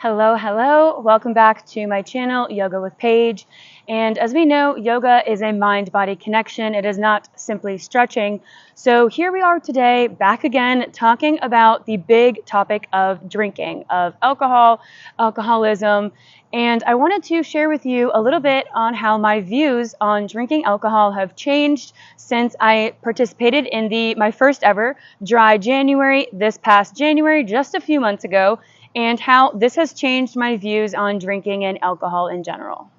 Hello, hello. Welcome back to my channel, Yoga with Paige. And as we know, yoga is a mind-body connection. It is not simply stretching. So here we are today, back again, talking about the big topic of drinking, of alcohol, alcoholism. And I wanted to share with you a little bit on how my views on drinking alcohol have changed since I participated in my first ever Dry January this past January, just a few months ago, and how this has changed my views on drinking and alcohol in general.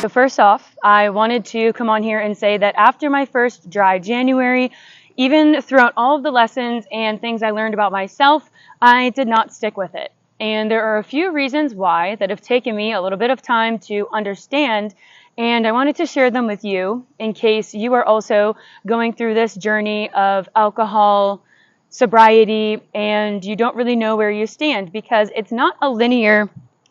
So first off, I wanted to come on here and say that after my first Dry January, even throughout all of the lessons and things I learned about myself, I did not stick with it. And there are a few reasons why that have taken me a little bit of time to understand, and I wanted to share them with you in case you are also going through this journey of alcohol, sobriety, and you don't really know where you stand, because it's not a linear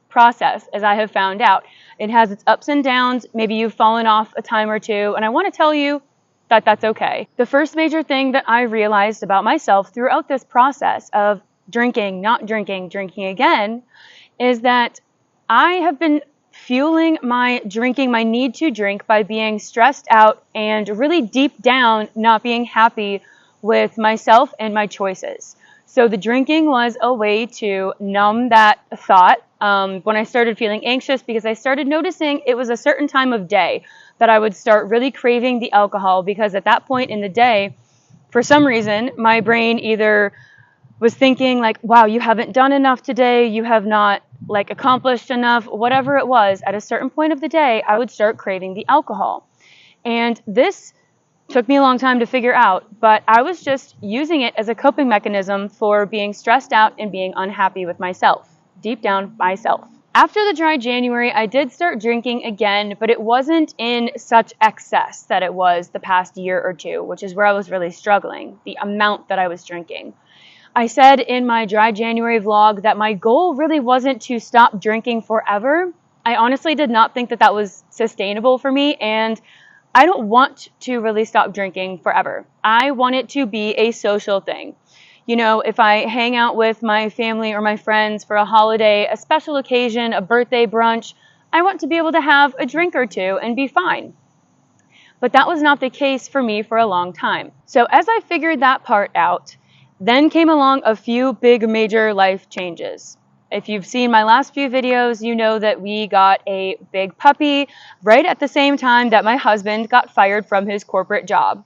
process, as I have found out. It has its ups and downs. Maybe you've fallen off a time or two, and I want to tell you that that's okay. The first major thing that I realized about myself throughout this process of drinking, not drinking, drinking again, is that I have been fueling my drinking, my need to drink, by being stressed out and really deep down not being happy with myself and my choices. So the drinking was a way to numb that thought when I started feeling anxious, because I started noticing it was a certain time of day that I would start really craving the alcohol, because at that point in the day, for some reason, my brain either was thinking like, wow, you haven't done enough today, you have not accomplished enough, whatever it was. At a certain point of the day, I would start craving the alcohol. And this took me a long time to figure out, but I was just using it as a coping mechanism for being stressed out and being unhappy with myself, deep down myself. After the Dry January, I did start drinking again, but it wasn't in such excess that it was the past year or two, which is where I was really struggling, the amount that I was drinking. I said in my Dry January vlog that my goal really wasn't to stop drinking forever. I honestly did not think that that was sustainable for me, and I don't want to really stop drinking forever. I want it to be a social thing. You know, if I hang out with my family or my friends for a holiday, a special occasion, a birthday brunch, I want to be able to have a drink or two and be fine. But that was not the case for me for a long time. So as I figured that part out, then came along a few big major life changes. If you've seen my last few videos, you know that we got a big puppy right at the same time that my husband got fired from his corporate job.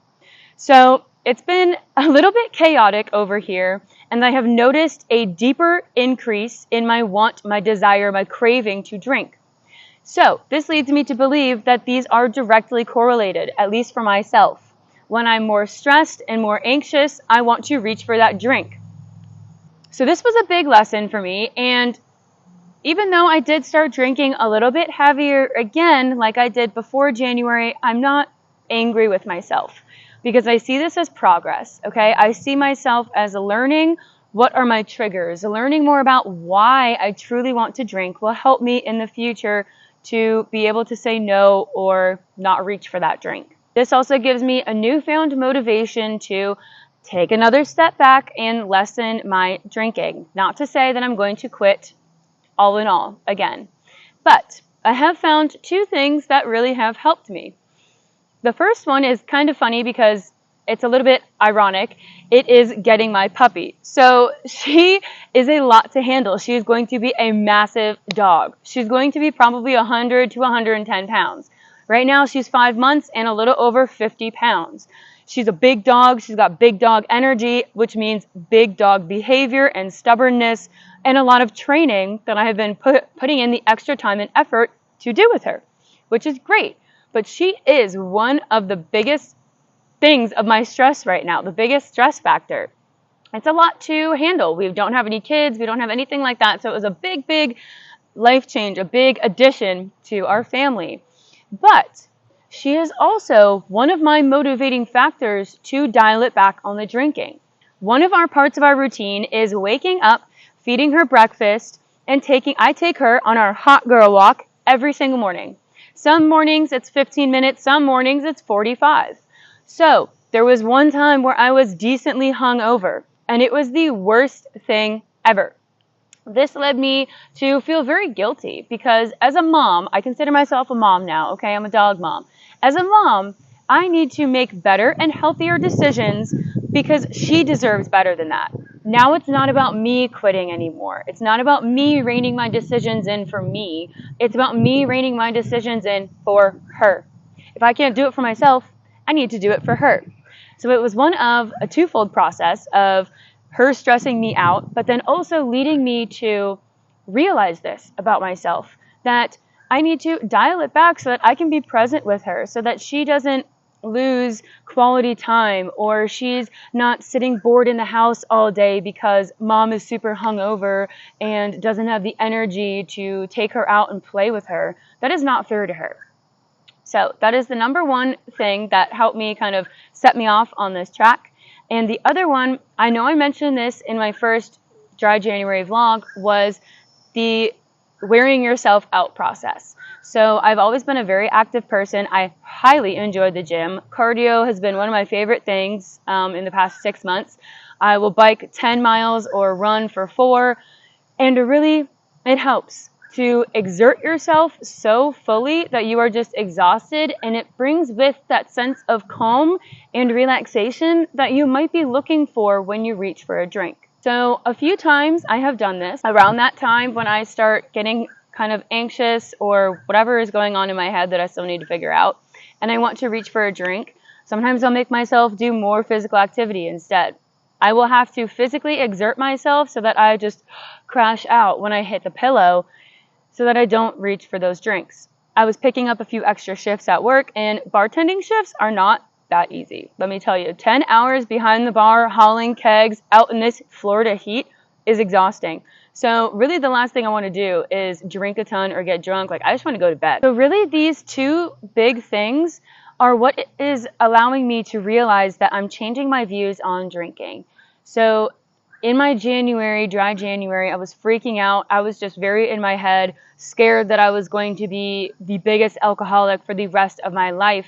So it's been a little bit chaotic over here, and I have noticed a deeper increase in my want, my desire, my craving to drink. So this leads me to believe that these are directly correlated, at least for myself. When I'm more stressed and more anxious, I want to reach for that drink. So this was a big lesson for me, and even though I did start drinking a little bit heavier again, like I did before January, I'm not angry with myself, because I see this as progress, okay? I see myself as learning what are my triggers. Learning more about why I truly want to drink will help me in the future to be able to say no or not reach for that drink. This also gives me a newfound motivation to take another step back and lessen my drinking. Not to say that I'm going to quit all in all again, but I have found two things that really have helped me. The first one is kind of funny because it's a little bit ironic. It is getting my puppy. So she is a lot to handle. She is going to be a massive dog. She's going to be probably 100 to 110 pounds. Right now, she's 5 months and a little over 50 pounds. She's a big dog. She's got big dog energy, which means big dog behavior and stubbornness, and a lot of training that I have been putting in the extra time and effort to do with her, which is great. But she is one of the biggest things of my stress right now, the biggest stress factor. It's a lot to handle. We don't have any kids. We don't have anything like that. So it was a big, big life change, a big addition to our family. But she is also one of my motivating factors to dial it back on the drinking. One of our parts of our routine is waking up, feeding her breakfast, and I take her on our hot girl walk every single morning. Some mornings it's 15 minutes, some mornings it's 45. So there was one time where I was decently hungover, and it was the worst thing ever. This led me to feel very guilty because as a mom, I consider myself a mom now, okay? I'm a dog mom. As a mom, I need to make better and healthier decisions because she deserves better than that. Now it's not about me quitting anymore. It's not about me reining my decisions in for me. It's about me reining my decisions in for her. If I can't do it for myself, I need to do it for her. So it was one of a twofold process of her stressing me out, but then also leading me to realize this about myself, that I need to dial it back so that I can be present with her, so that she doesn't lose quality time, or she's not sitting bored in the house all day because mom is super hungover and doesn't have the energy to take her out and play with her. That is not fair to her. So that is the number one thing that helped me kind of set me off on this track. And the other one, I know I mentioned this in my first Dry January vlog, was the wearing yourself out process. So I've always been a very active person. I highly enjoy the gym. Cardio has been one of my favorite things in the past 6 months. I will bike 10 miles or run for 4, and it helps to exert yourself so fully that you are just exhausted, and it brings with that sense of calm and relaxation that you might be looking for when you reach for a drink. So a few times I have done this around that time when I start getting kind of anxious or whatever is going on in my head that I still need to figure out, and I want to reach for a drink. Sometimes I'll make myself do more physical activity instead. I will have to physically exert myself so that I just crash out when I hit the pillow, so that I don't reach for those drinks. I was picking up a few extra shifts at work, and bartending shifts are not that easy. Let me tell you, 10 hours behind the bar, hauling kegs out in this Florida heat is exhausting. So really the last thing I want to do is drink a ton or get drunk. Like, I just want to go to bed. So really these two big things are what is allowing me to realize that I'm changing my views on drinking. So in my Dry January, I was freaking out. I was just very in my head, scared that I was going to be the biggest alcoholic for the rest of my life.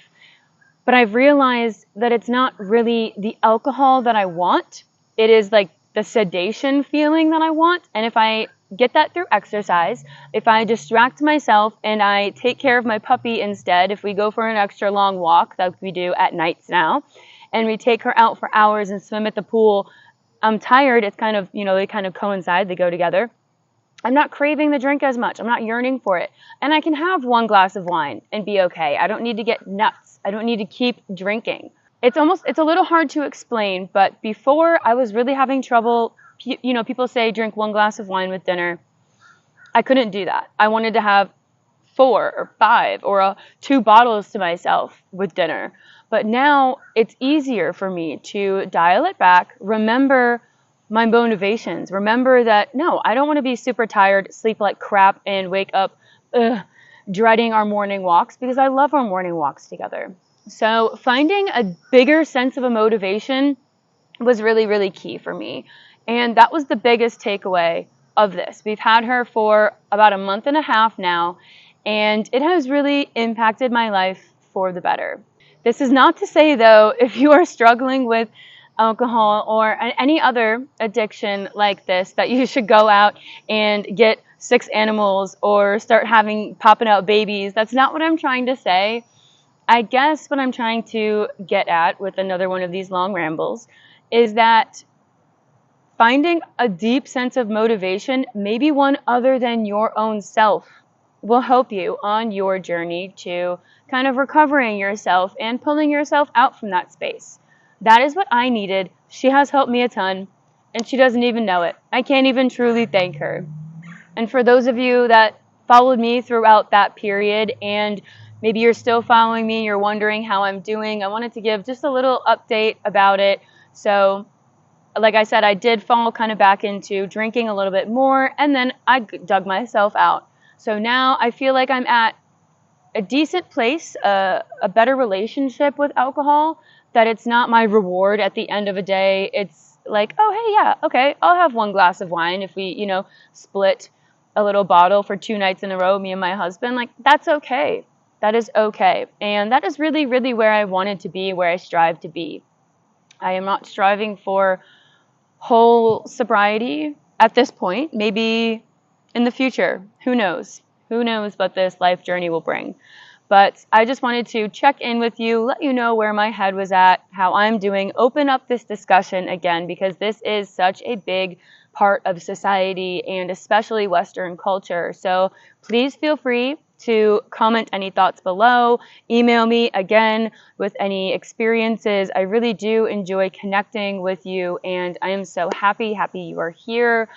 But I've realized that it's not really the alcohol that I want. It is like the sedation feeling that I want. And if I get that through exercise, if I distract myself and I take care of my puppy instead, if we go for an extra long walk that we do at nights now, and we take her out for hours and swim at the pool, I'm tired. It's kind of, they kind of coincide. They go together. I'm not craving the drink as much. I'm not yearning for it. And I can have 1 glass of wine and be okay. I don't need to get nuts. I don't need to keep drinking. It's a little hard to explain, but before I was really having trouble. People say drink 1 glass of wine with dinner. I couldn't do that. I wanted to have 4 or 5 or 2 bottles to myself with dinner. But now it's easier for me to dial it back, remember my motivations, remember that, no, I don't want to be super tired, sleep like crap, and wake up dreading our morning walks, because I love our morning walks together. So finding a bigger sense of a motivation was really, really key for me. And that was the biggest takeaway of this. We've had her for about a month and a half now, and it has really impacted my life for the better. This is not to say, though, if you are struggling with alcohol or any other addiction like this, that you should go out and get 6 animals or start popping out babies. That's not what I'm trying to say. I guess what I'm trying to get at with another one of these long rambles is that finding a deep sense of motivation, maybe one other than your own self, will help you on your journey to kind of recovering yourself and pulling yourself out from that space. That is what I needed. She has helped me a ton, and she doesn't even know it. I can't even truly thank her. And for those of you that followed me throughout that period, and maybe you're still following me, you're wondering how I'm doing, I wanted to give just a little update about it. So, like I said, I did fall kind of back into drinking a little bit more, and then I dug myself out. So now I feel like I'm at a decent place, a better relationship with alcohol, that it's not my reward at the end of a day. It's like, oh, hey, yeah, okay, I'll have 1 glass of wine if we, split a little bottle for 2 nights in a row, me and my husband, like, that's okay. That is okay. And that is really, really where I wanted to be, where I strive to be. I am not striving for whole sobriety at this point. Maybe in the future. Who knows? Who knows what this life journey will bring? But I just wanted to check in with you, let you know where my head was at, how I'm doing, open up this discussion again, because this is such a big part of society and especially Western culture. So please feel free to comment any thoughts below, email me again with any experiences. I really do enjoy connecting with you, and I am so happy you are here.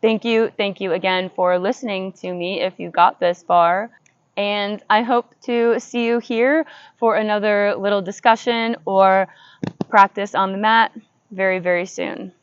Thank you again for listening to me if you got this far. And I hope to see you here for another little discussion or practice on the mat very, very soon.